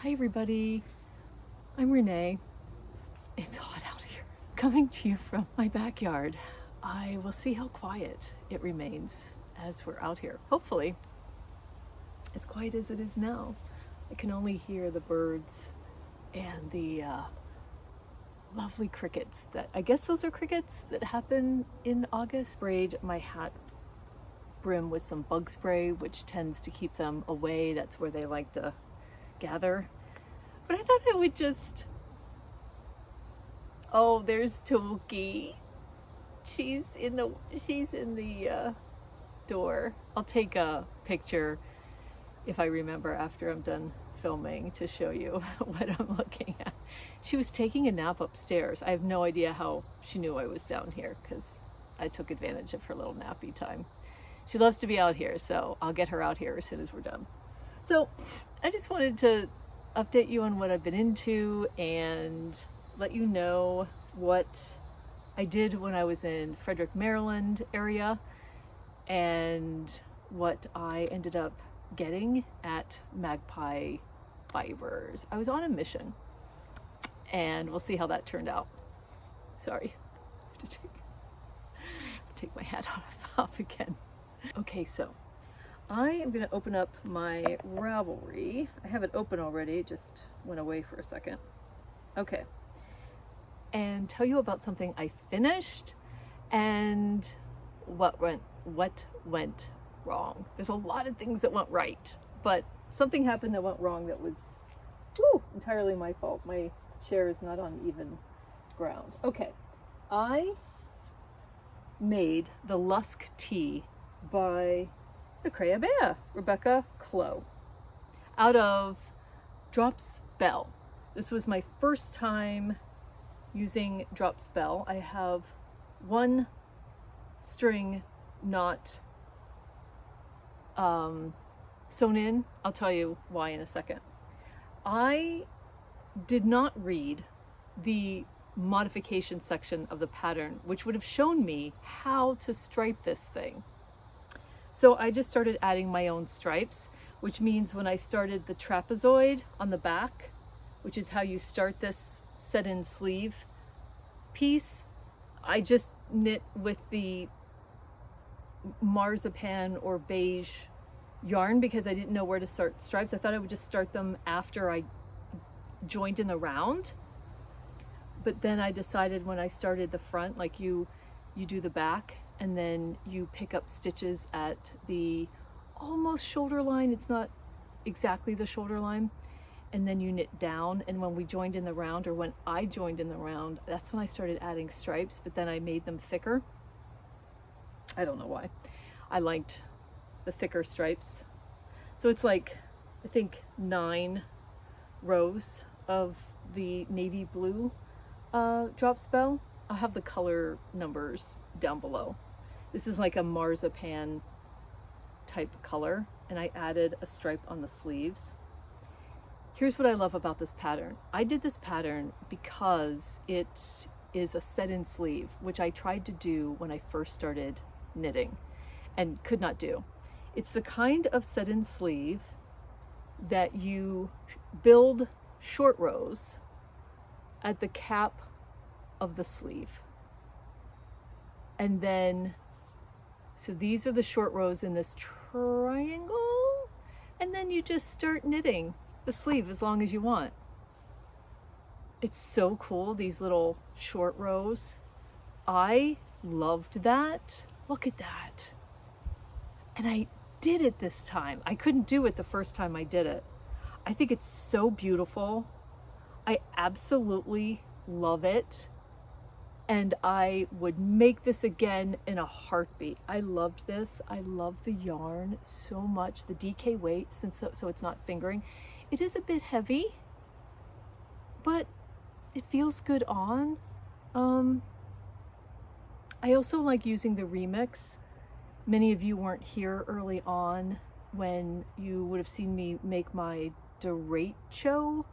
Hi everybody, I'm Renee. It's hot out here. Coming to you from my backyard. I will see how quiet it remains as we're out here. Hopefully, as quiet as it is now. I can only hear the birds and the lovely crickets that, I guess those are crickets that happen in August. Sprayed my hat brim with some bug spray, which tends to keep them away. That's where they like to gather. But I thought I would just, oh, there's Toki. She's in the door. I'll take a picture if I remember after I'm done filming to show you what I'm looking at. She was taking a nap upstairs. I have no idea how she knew I was down here because I took advantage of her little nappy time. She loves to be out here, so I'll get her out here as soon as we're done. So I just wanted to update you on what I've been into and let you know what I did when I was in Frederick, Maryland area and what I ended up getting at Magpie Fibers. I was on a mission and we'll see how that turned out. Sorry, I have to take my hat off again. Okay, so I am going to open up my Ravelry. I have it open already, it just went away for a second. Okay, and tell you about something I finished and what went wrong. There's a lot of things that went right, but something happened that went wrong that was entirely my fault. My chair is not on even ground. Okay, I made the Lusk Tee by the Crea Bea, Rebecca Clow, out of Drops Belle. This was my first time using Drops Belle. I have one string not sewn in. I'll tell you why in a second. I did not read the modification section of the pattern, which would have shown me how to stripe this thing. So I just started adding my own stripes, which means when I started the trapezoid on the back, which is how you start this set-in sleeve piece, I just knit with the Marzipan or beige yarn because I didn't know where to start stripes. I thought I would just start them after I joined in the round. But then I decided when I started the front, like you do the back and then you pick up stitches at the almost shoulder line. It's not exactly the shoulder line. And then you knit down. And when we joined in the round, or when I joined in the round, that's when I started adding stripes, but then I made them thicker. I don't know why. I liked the thicker stripes. So it's like, I think 9 rows of the navy blue Drops Belle. I'll have the color numbers down below. This is like a marzipan type color, and I added a stripe on the sleeves. Here's what I love about this pattern. I did this pattern because it is a set-in sleeve, which I tried to do when I first started knitting and could not do. It's the kind of set-in sleeve that you build short rows at the cap of the sleeve. And then, so these are the short rows in this triangle, and then you just start knitting the sleeve as long as you want. It's so cool, these little short rows. I loved that. Look at that. And I did it this time. I couldn't do it the first time I did it. I think it's so beautiful. I absolutely love it. And I would make this again in a heartbeat. I loved this. I love the yarn so much. The DK weight, so it's not fingering. It is a bit heavy, but it feels good on. I also like using the remix. Many of you weren't here early on when you would have seen me make my derecho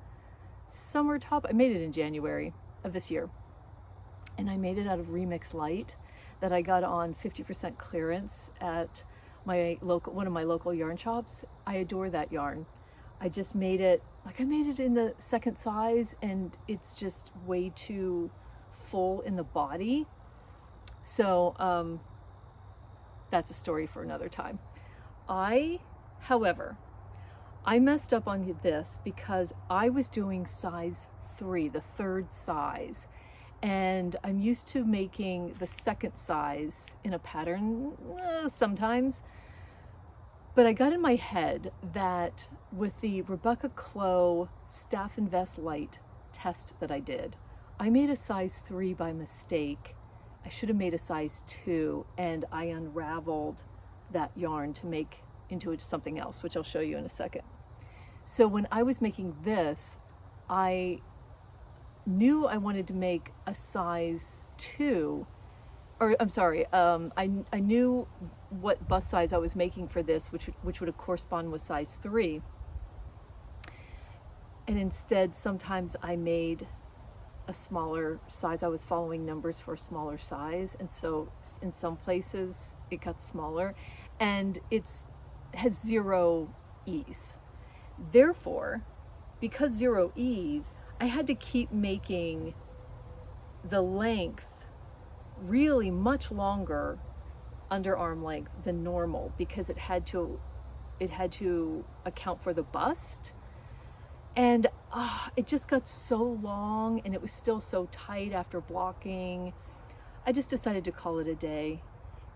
summer top. I made it in January of this year. And I made it out of Remix Light that I got on 50% clearance at my one of my local yarn shops. I adore that yarn. I just made it like I made it in the second size and it's just way too full in the body. So that's a story for another time. However, I messed up on this because I was doing size 3, the third size, and I'm used to making the second size in a pattern sometimes, but I got in my head that with the Rebecca Clow Staff and Vest Light test that I did, I made a size 3 by mistake. I should have made a size 2, and I unraveled that yarn to make into something else, which I'll show you in a second. So when I was making this, I knew I wanted to make a size 2, or I'm sorry, I knew what bust size I was making for this, which would correspond with size 3. And instead, sometimes I made a smaller size. I was following numbers for a smaller size, and so in some places it got smaller, and it has 0 ease. Therefore, because 0 ease, I had to keep making the length really much longer underarm length than normal, because it had to account for the bust. And it just got so long, and it was still so tight after blocking. I just decided to call it a day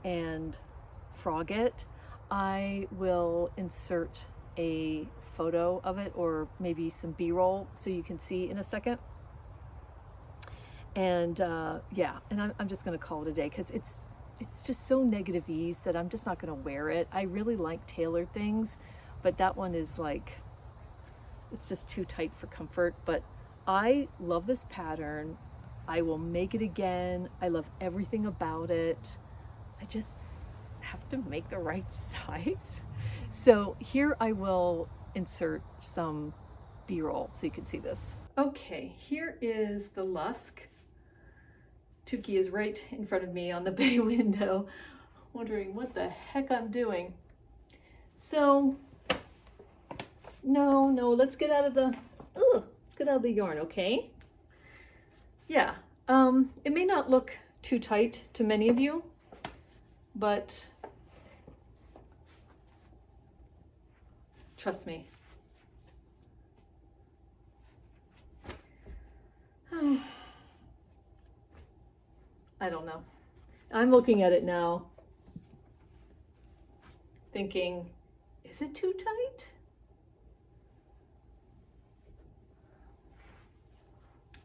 and frog it. I will insert a photo of it, or maybe some B-roll, so you can see in a second. And yeah, and I'm just gonna call it a day, because it's just so negative ease that I'm just not gonna wear it. I really like tailored things, but that one is like, it's just too tight for comfort. But I love this pattern. I will make it again. I love everything about it. I just have to make the right size. So here I will insert some B-roll so you can see this. Okay, here is the Lusk. Tukey is right in front of me on the bay window, wondering what the heck I'm doing. So, no, let's get out of the, let's get out of the yarn, okay? Yeah, it may not look too tight to many of you, but trust me. I don't know. I'm looking at it now, thinking, is it too tight?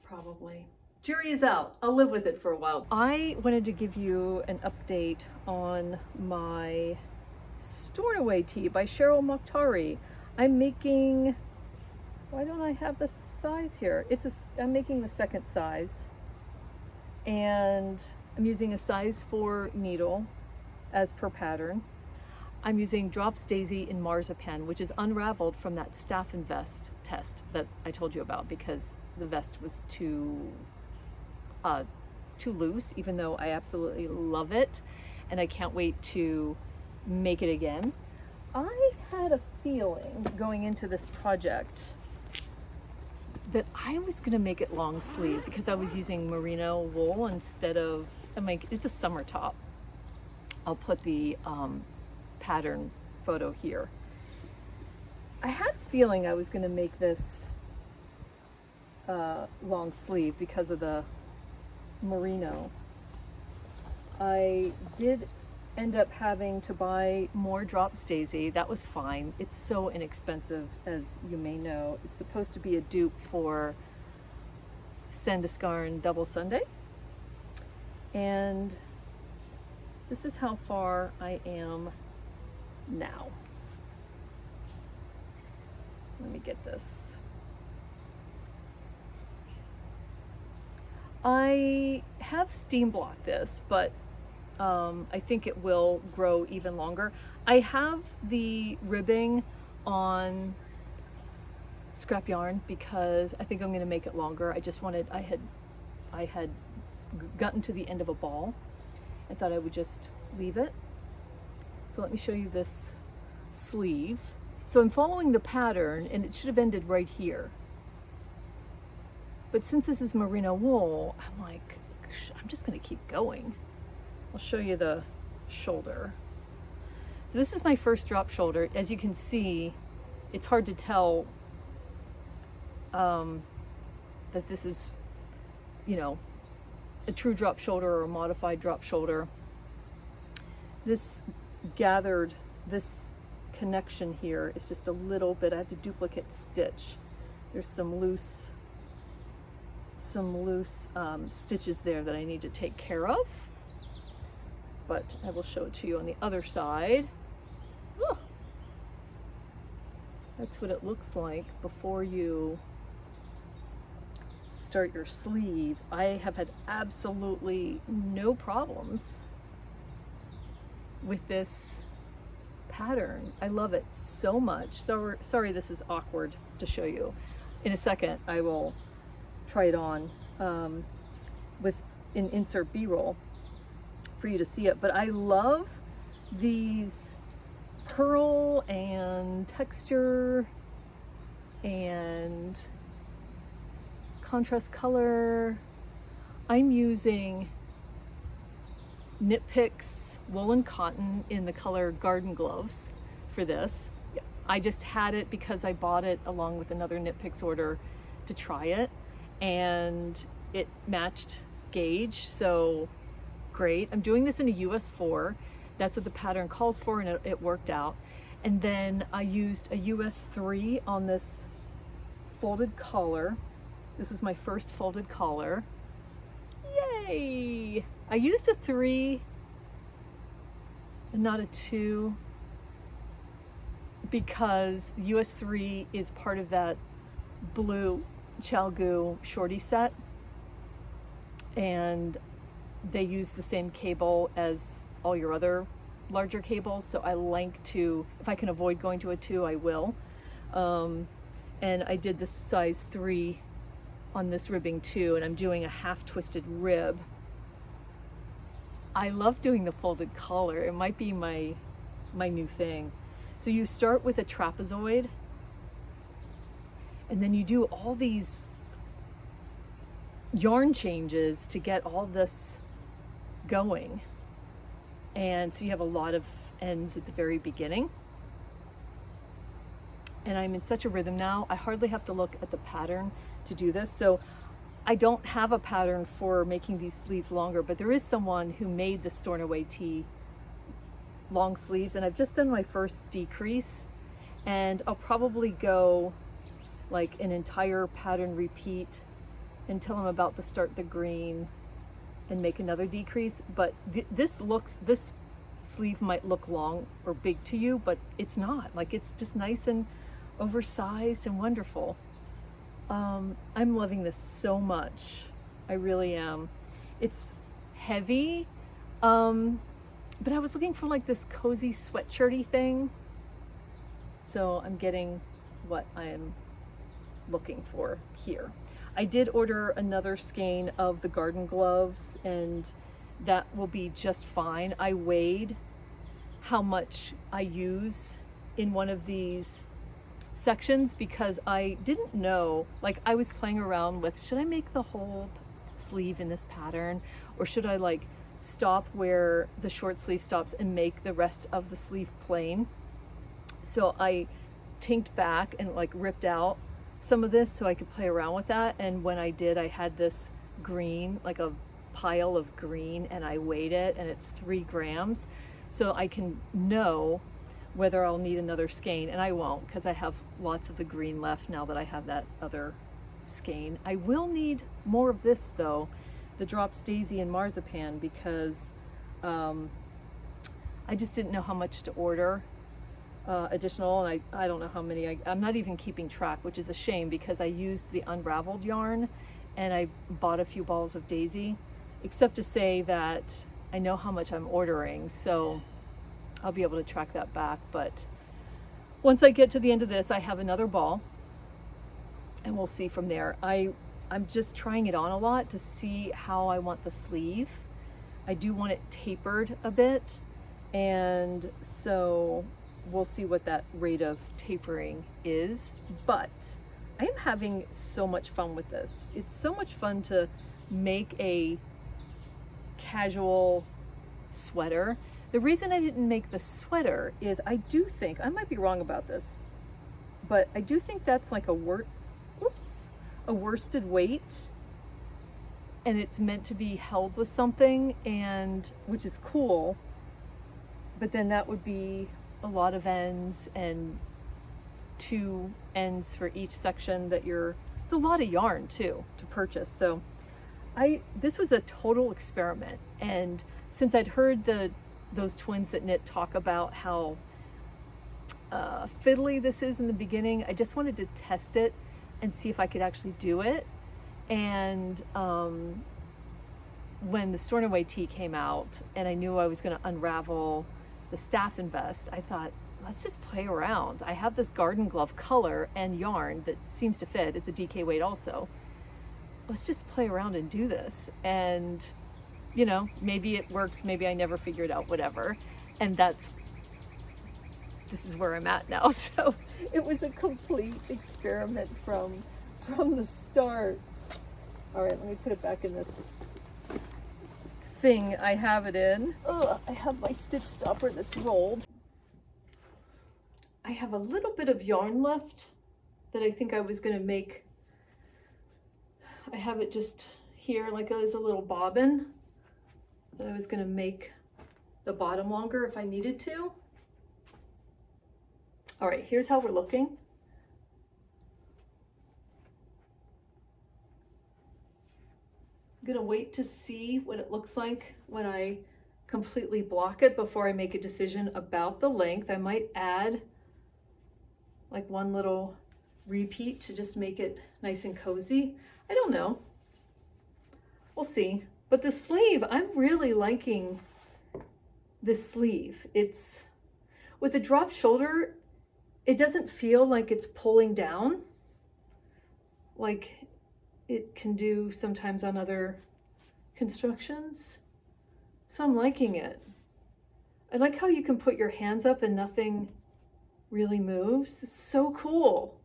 Probably. Jury is out. I'll live with it for a while. I wanted to give you an update on my Stornoway tee by Cheryl Mokhtari. I'm making, why don't I have the size here? I'm making the second size, and I'm using a size 4 needle as per pattern. I'm using Drops Daisy in Marzipan, which is unraveled from that Staff and Vest test that I told you about, because the vest was too loose, even though I absolutely love it and I can't wait to make it again. I had a feeling going into this project that I was gonna make it long sleeve, because I was using merino wool instead of, it's a summer top. I'll put the pattern photo here. I had a feeling I was gonna make this long sleeve because of the merino. I did end up having to buy more Drops Daisy. That was fine. It's so inexpensive, as you may know. It's supposed to be a dupe for Sandiscarn Double Sunday. And this is how far I am now. Let me get this. I have steam blocked this, but I think it will grow even longer. I have the ribbing on scrap yarn because I think I'm going to make it longer. I had gotten to the end of a ball and thought I would just leave it. So let me show you this sleeve. So I'm following the pattern, and it should have ended right here. But since this is merino wool, I'm like, I'm just gonna keep going. I'll show you the shoulder. So this is my first drop shoulder. As you can see, it's hard to tell that this is, you know, a true drop shoulder or a modified drop shoulder. This gathered, this connection here is just a little bit, I have to duplicate stitch. There's some loose stitches there that I need to take care of, but I will show it to you on the other side. Ugh. That's what it looks like before you start your sleeve. I have had absolutely no problems with this pattern. I love it so much. So sorry this is awkward to show you. In a second I will try it on with an insert B-roll for you to see it, but I love these purl and texture and contrast color. I'm using Knit Picks Woolen Cotton in the color Garden Gloves for this. I just had it because I bought it along with another Knit Picks order to try it, and it matched gauge, so great. I'm doing this in a US 4. That's what the pattern calls for, and it worked out. And then I used a US 3 on this folded collar. This was my first folded collar. Yay! I used a 3 and not a 2 because US 3 is part of that blue Chalgoo shorty set, and they use the same cable as all your other larger cables, so I like to, if I can avoid going to a 2, I will. And I did the size 3 on this ribbing too, and I'm doing a half twisted rib. I love doing the folded collar. It might be my new thing. So you start with a trapezoid, and then you do all these yarn changes to get all this going. And so you have a lot of ends at the very beginning. And I'm in such a rhythm now, I hardly have to look at the pattern to do this. So I don't have a pattern for making these sleeves longer, but there is someone who made the Stornoway tee long sleeves, and I've just done my first decrease, and I'll probably go like an entire pattern repeat until I'm about to start the green and make another decrease. But this sleeve might look long or big to you, but it's not. Like, it's just nice and oversized and wonderful. I'm loving this so much. I really am. It's heavy, but I was looking for like this cozy sweatshirty thing, so I'm getting what I am looking for here. I did order another skein of the garden gloves, and that will be just fine. I weighed how much I use in one of these sections because I didn't know, like I was playing around with, should I make the whole sleeve in this pattern, or should I like stop where the short sleeve stops and make the rest of the sleeve plain? So I tinked back and like ripped out some of this so I could play around with that. And when I did, I had this green, like a pile of green, and I weighed it, and it's 3 grams. So I can know whether I'll need another skein, and I won't, because I have lots of the green left now that I have that other skein. I will need more of this though, the Drops Daisy and Marzipan, because I just didn't know how much to order additional, and I don't know how many. I'm not even keeping track, which is a shame because I used the unraveled yarn and I bought a few balls of Daisy, except to say that I know how much I'm ordering, so I'll be able to track that back. But once I get to the end of this, I have another ball and we'll see from there. I'm just trying it on a lot to see how I want the sleeve. I do want it tapered a bit, and so we'll see what that rate of tapering is, but I am having so much fun with this. It's so much fun to make a casual sweater. The reason I didn't make the sweater is I do think, I might be wrong about this, but I do think that's like a worsted weight, and it's meant to be held with something, and which is cool, but then that would be a lot of ends and 2 ends for each section that it's a lot of yarn too to purchase. So this was a total experiment, and since I'd heard those twins that knit talk about how fiddly this is in the beginning, I just wanted to test it and see if I could actually do it. And when the Stornoway tee came out and I knew I was going to unravel the staff and vest, I thought, let's just play around. I have this garden glove color and yarn that seems to fit. It's a DK weight also. Let's just play around and do this. And, you know, maybe it works, maybe I never figure it out, whatever. And this is where I'm at now. So it was a complete experiment from the start. All right, let me put it back in this thing I have it in. Ugh, I have my stitch stopper that's rolled. I have a little bit of yarn left that I think I was going to make. I have it just here like as a little bobbin that I was going to make the bottom longer if I needed to. All right, here's how we're looking. I'm gonna wait to see what it looks like when I completely block it before I make a decision about the length. I might add like one little repeat to just make it nice and cozy. I don't know. We'll see. But the sleeve, I'm really liking this sleeve. It's with the drop shoulder, it doesn't feel like it's pulling down like it can do sometimes on other constructions. So I'm liking it. I like how you can put your hands up and nothing really moves. It's so cool.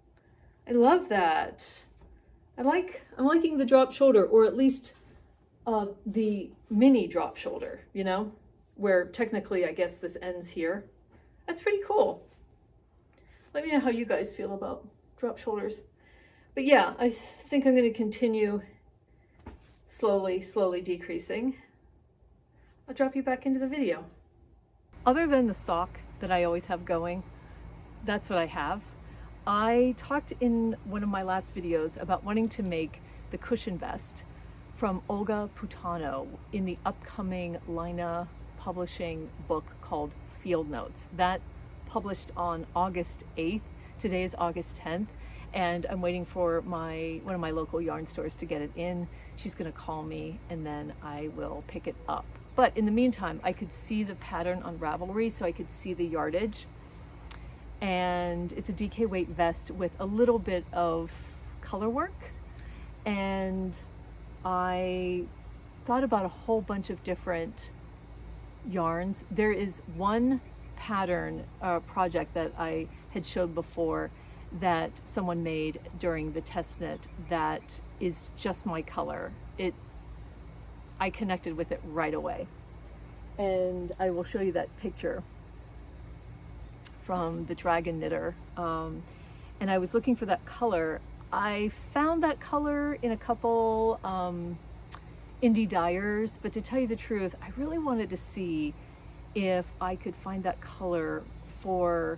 I love that. I'm liking the drop shoulder, or at least the mini drop shoulder, you know, where technically I guess this ends here. That's pretty cool. Let me know how you guys feel about drop shoulders. But yeah, I think I'm going to continue slowly decreasing. I'll drop you back into the video. Other than the sock that I always have going, that's what I have. I talked in one of my last videos about wanting to make the cushion vest from Olga Putano in the upcoming Laine Publishing book called Field Notes. That published on August 8th. Today is August 10th. And I'm waiting for one of my local yarn stores to get it in. She's gonna call me and then I will pick it up. But in the meantime, I could see the pattern on Ravelry, so I could see the yardage. And it's a DK weight vest with a little bit of color work. And I thought about a whole bunch of different yarns. There is one pattern project that I had showed before that someone made during the test knit that is just my color. I connected with it right away, and I will show you that picture from the Dragon Knitter. And I was looking for that color. I found that color in a couple indie dyers, but to tell you the truth, I really wanted to see if I could find that color for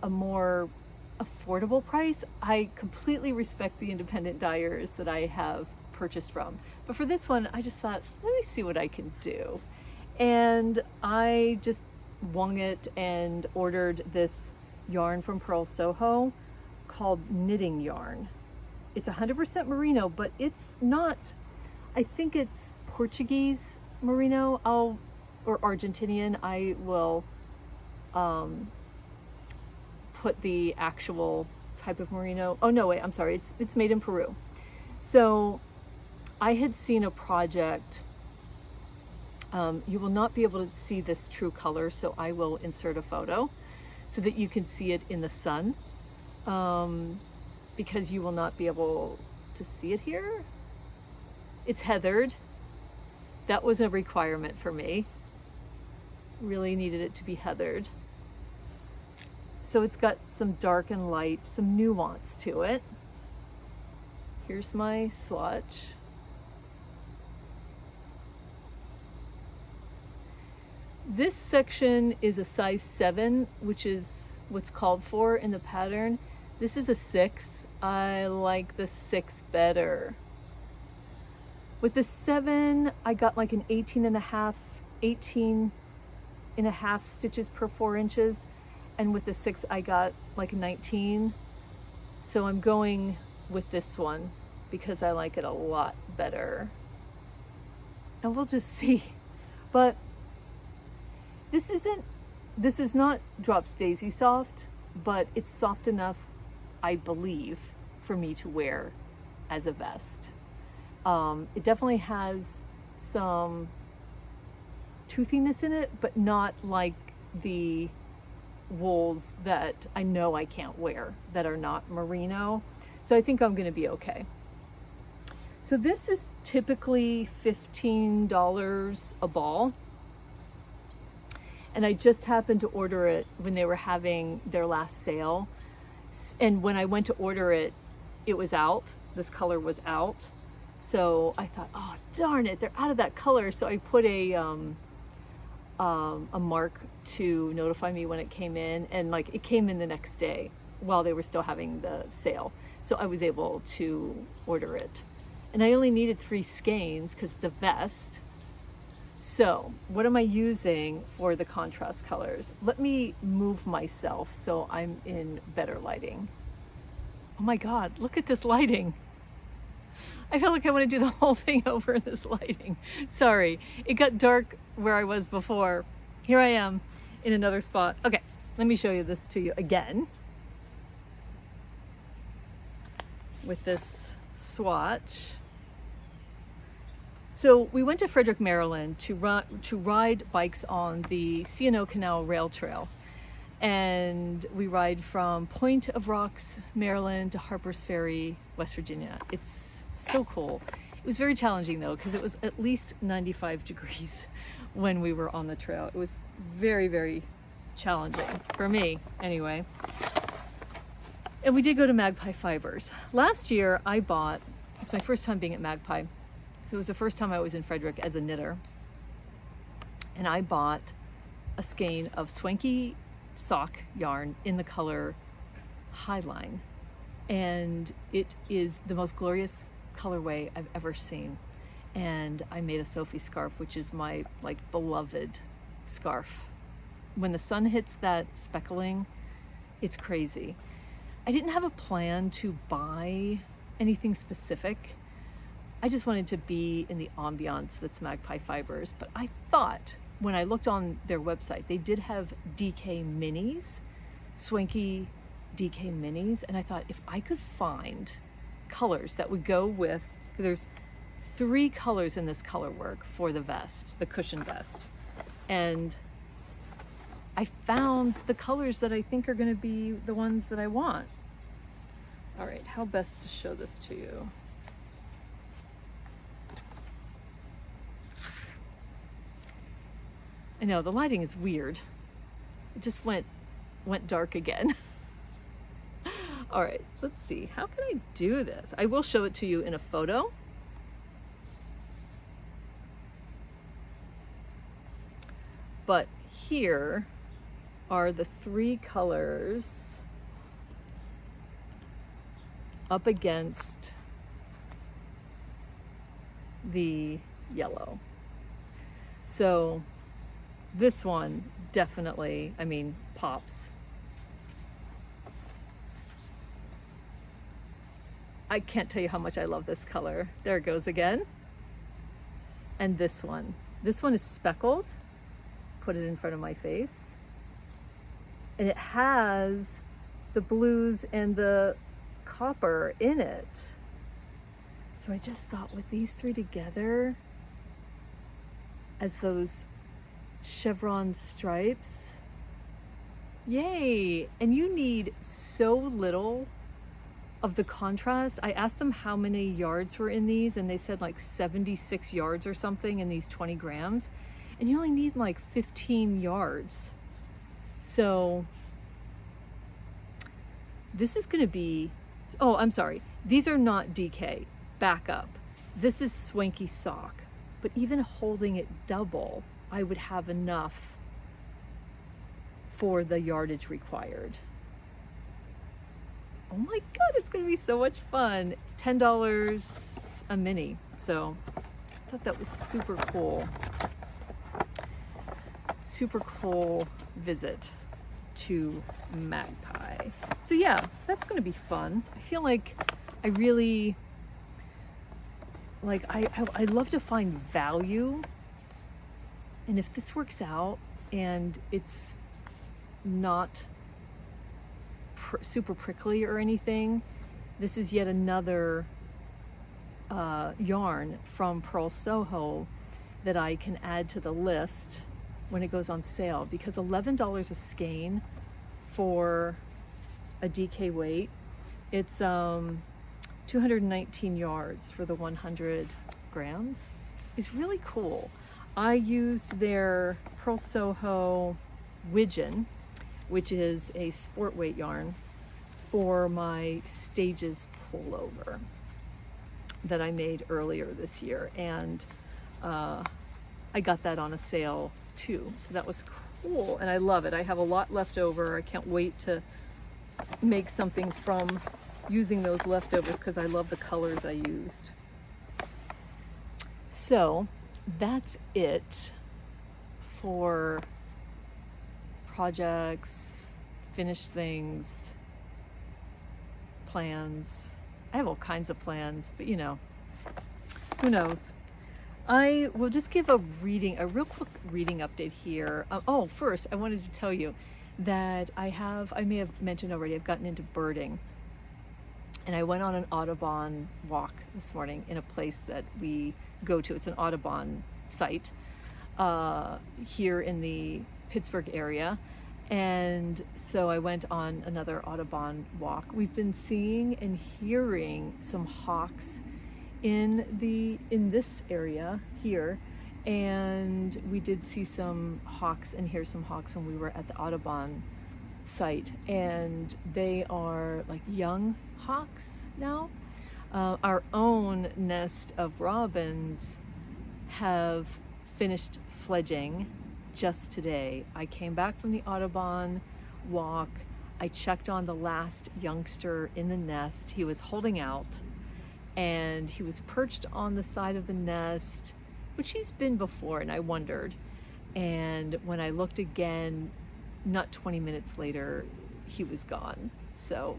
a more affordable price. I completely respect the independent dyers that I have purchased from, but for this one I just thought, let me see what I can do. And I just wung it and ordered this yarn from Purl Soho called knitting yarn. It's 100% merino, but it's not, I think it's Portuguese merino, or Argentinian. I will put the actual type of merino. Oh no, wait, I'm sorry, it's made in Peru. So I had seen a project, you will not be able to see this true color, so I will insert a photo, so that you can see it in the sun, because you will not be able to see it here. It's heathered. That was a requirement for me. Really needed it to be heathered. So it's got some dark and light, some nuance to it. Here's my swatch. This section is a size 7, which is what's called for in the pattern. This is a 6. I like the 6 better. With the 7, I got like an 18 and a half stitches per 4 inches. And with the 6, I got like 19. So I'm going with this one because I like it a lot better. And we'll just see. But this is not Drops Daisy soft, but it's soft enough, I believe, for me to wear as a vest. It definitely has some toothiness in it, but not like the wools that I know I can't wear that are not merino. So I think I'm going to be okay. So this is typically $15 a ball. And I just happened to order it when they were having their last sale. And when I went to order it, it was out. This color was out. So I thought, oh, darn it, they're out of that color. So I put a mark to notify me when it came in. And like it came in the next day while they were still having the sale. So I was able to order it. And I only needed 3 skeins because it's a vest. So what am I using for the contrast colors? Let me move myself so I'm in better lighting. Oh my God, look at this lighting. I feel like I want to do the whole thing over in this lighting. Sorry, it got dark where I was before. Here I am in another spot. Okay, let me show you this to you again. With this swatch. So we went to Frederick, Maryland to ride bikes on the C&O Canal Rail Trail. And we ride from Point of Rocks, Maryland to Harper's Ferry, West Virginia. It's so cool. It was very challenging though, because it was at least 95 degrees when we were on the trail. It was very, very challenging for me anyway. And we did go to Magpie Fibers. Last year I bought, it's my first time being at Magpie. So it was the first time I was in Frederick as a knitter. And I bought a skein of Swanky Sock yarn in the color Highline. And it is the most glorious colorway I've ever seen. And I made a Sophie scarf, which is my like beloved scarf. When the sun hits that speckling, it's crazy. I didn't have a plan to buy anything specific. I just wanted to be in the ambiance that's Magpie Fibers, but I thought when I looked on their website, they did have DK minis, Swanky DK minis, and I thought if I could find colors that would go with, there's 3 colors in this color work for the vest, the cushion vest, and I found the colors that I think are going to be the ones that I want. All right, how best to show this to you? I know the lighting is weird. It just went dark again. All right, let's see. How can I do this? I will show it to you in a photo. But here are the 3 colors up against the yellow. So this one definitely, I mean, pops. I can't tell you how much I love this color. There it goes again. And this one is speckled. Put it in front of my face. And it has the blues and the copper in it. So I just thought with these 3 together as those chevron stripes, Yay! And you need so little of the contrast. I asked them how many yards were in these, and they said like 76 yards or something in these 20 grams. And you only need like 15 yards. So this is going to be, oh, I'm sorry. These are not DK. Back up. This is Swanky Sock. But even holding it double, I would have enough for the yardage required. Oh my God, it's going to be so much fun. $10 a mini. So I thought that was super cool. Super cool visit to Magpie. So yeah, that's going to be fun. I feel like I really, like, I love to find value. And if this works out and it's not super prickly or anything, this is yet another yarn from Purl Soho that I can add to the list when it goes on sale, because $11 a skein for a DK weight. It's 219 yards for the 100 grams. Is really cool. I used their Purl Soho Widgeon, which is a sport weight yarn, for my Stages pullover that I made earlier this year, and I got that on a sale too, so that was cool, and I love it. I have a lot left over. I can't wait to make something from using those leftovers because I love the colors I used. So that's it for projects, finished things, plans. I have all kinds of plans, but you know, who knows? I will just give a real quick reading update here. Oh, first, I wanted to tell you that I may have mentioned already, I've gotten into birding. And I went on an Audubon walk this morning in a place that we go to. It's an Audubon site here in the Pittsburgh area. And so I went on another Audubon walk. We've been seeing and hearing some hawks in this area here, and we did see some hawks and hear some hawks when we were at the Audubon site, and they are like young hawks now. Our own nest of robins have finished fledging just today. I came back from the Audubon walk. I checked on the last youngster in the nest. He was holding out, and he was perched on the side of the nest, which he's been before, and I wondered. And when I looked again, not 20 minutes later, he was gone. So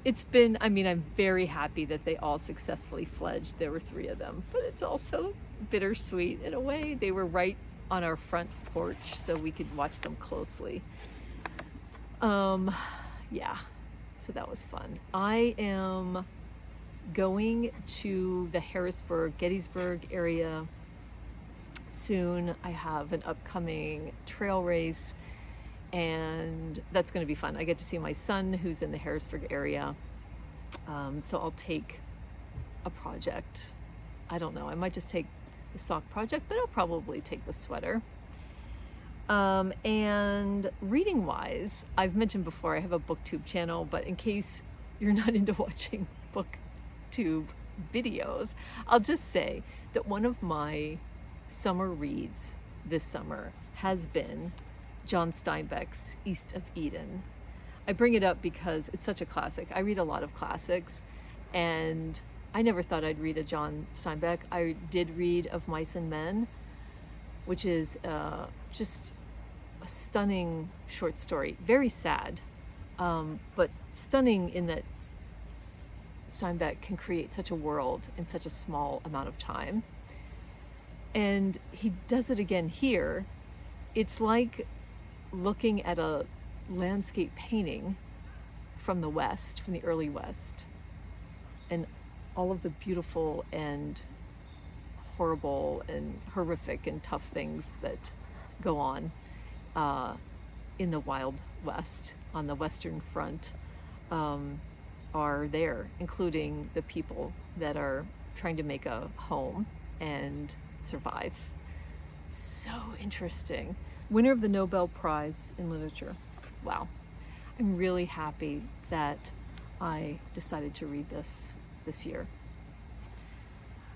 it's been, I mean, I'm very happy that they all successfully fledged. There were 3 of them, but it's also bittersweet in a way. They were right on our front porch, so we could watch them closely. Yeah. So that was fun. I am going to the Harrisburg, Gettysburg area soon. I have an upcoming trail race, and that's going to be fun. I get to see my son who's in the Harrisburg area. So I'll take a project. I don't know. I might just take the sock project, but I'll probably take the sweater. And reading wise, I've mentioned before I have a booktube channel, but in case you're not into watching booktube videos, I'll just say that one of my summer reads this summer has been John Steinbeck's East of Eden. I bring it up because it's such a classic. I read a lot of classics, and I never thought I'd read a John Steinbeck. I did read Of Mice and Men, which is just a stunning short story. Very sad, but stunning in that Steinbeck can create such a world in such a small amount of time. And he does it again here. It's like looking at a landscape painting from the West, from the early West, and all of the beautiful and horrible and horrific and tough things that go on in the Wild West on the Western Front are there, including the people that are trying to make a home and survive. So interesting. Winner of the Nobel Prize in Literature. Wow. I'm really happy that I decided to read this year.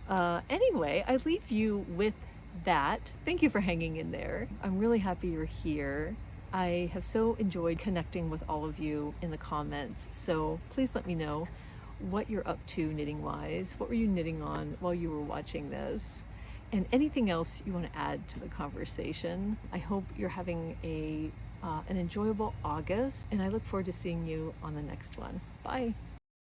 Anyway, I leave you with that. Thank you for hanging in there. I'm really happy you're here. I have so enjoyed connecting with all of you in the comments, so please let me know what you're up to knitting wise. What were you knitting on while you were watching this? And anything else you want to add to the conversation. I hope you're having an enjoyable August, and I look forward to seeing you on the next one. Bye.